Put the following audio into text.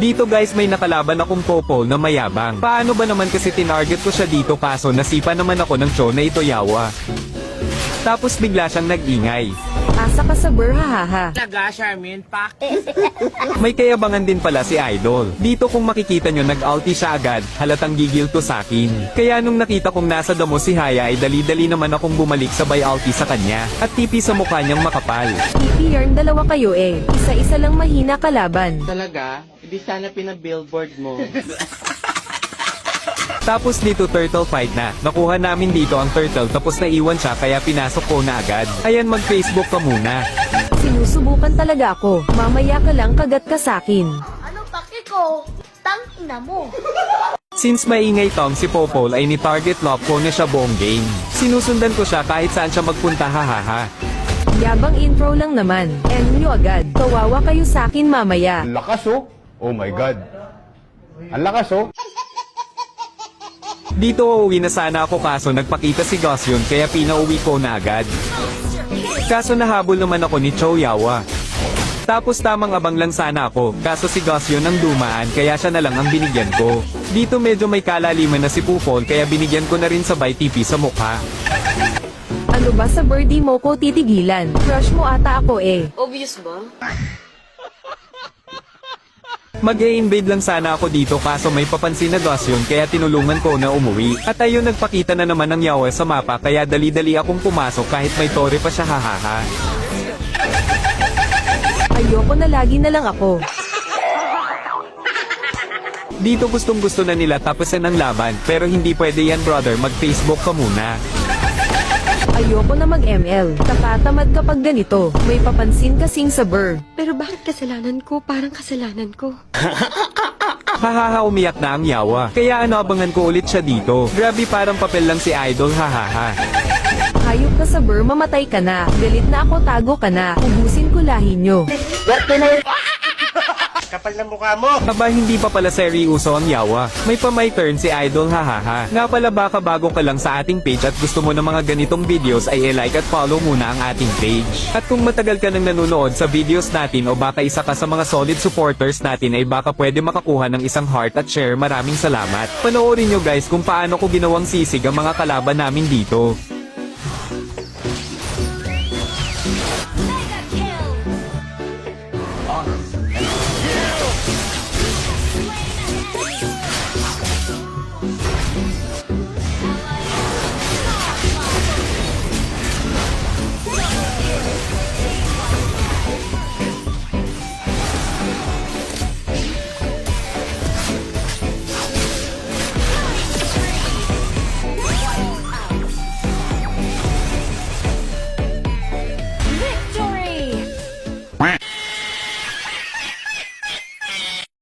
Dito guys may nakalaban akong Popol na mayabang. Paano ba naman kasi tinarget ko siya dito kaso nasipa naman ako ng Cho na ito yawa. Tapos bigla siyang nag-ingay. Asa ka sa ber, hahaha. Talaga, Charmin, pak. May kayabangan din pala si Idol. Dito kung makikita nyo nag-ulti siya agad, halatang gigil to sa akin. Kaya nung nakita kong nasa damo si Haya ay dali-dali naman akong bumalik sabay ulti sa kanya. At tipi sa mukha niyang makapal. Tipi yarn, dalawa kayo eh. Isa-isa lang mahina kalaban. Talaga? Hindi sana pinabillboard mo. Tapos dito turtle fight na. Nakuha namin dito ang turtle tapos naiwan siya kaya pinasok ko na agad. Ayan mag-Facebook ka muna. Sinusubukan talaga ako. Mamaya ka lang kagat ka sakin. Ano paki ko? Tangina mo. Since maingay tong si Popol ay ni-target lock ko na siya buong game. Sinusundan ko siya kahit saan siya magpunta hahaha. Yabang intro lang naman. End nyo agad. Kawawa kayo sakin mamaya. Ang lakas oh. Oh my God. Ang lakas oh. Dito uuwi na sana ako kaso nagpakita si Gus yun kaya pinauwi ko na agad. Kaso nahabol naman ako ni Cho Yawa. Tapos tamang abang lang sana ako kaso si Gus yun ang dumaan kaya siya na lang ang binigyan ko. Dito medyo may kalaliman na si Pupol kaya binigyan ko na rin sabay tipi sa mukha. Ano ba sa birdie mo ko titigilan? Crush mo ata ako eh. Obvious ba? Mag-e-invade lang sana ako dito kaso may papansin na Gus yun kaya tinulungan ko na umuwi. At ayun nagpakita na naman ng yawa sa mapa kaya dali-dali akong pumasok kahit may tore pa siya hahaha. Ayoko na lagi na lang ako. Dito gustong gusto na nila tapusin ang laban pero hindi pwede yan brother mag-Facebook ka muna. Ayoko na mag-ML. Takatamad kapag ganito. May papansin kasing sa ber. Pero bakit kasalanan ko? Parang kasalanan ko. Hahaha umiyak na ang yawa. Kaya ano abangan ko ulit siya dito. Grabe parang papel lang si Idol hahaha. Hayop ka sa ber, mamatay ka na. Galit na ako, tago ka na. Ubusin ko lahi nyo. Kapal na mukha mo. Aba hindi pa pala seryoso ang yawa. May pa my turn si Idol hahaha. Nga pala baka bago ka lang sa ating page at gusto mo ng mga ganitong videos ay i-like at follow muna ang ating page. At kung matagal ka nang nanonood sa videos natin o baka isa ka sa mga solid supporters natin ay baka pwede makakuha ng isang heart at share. Maraming salamat. Panoorin nyo guys kung paano ko ginawang sisig ang mga kalaban namin dito.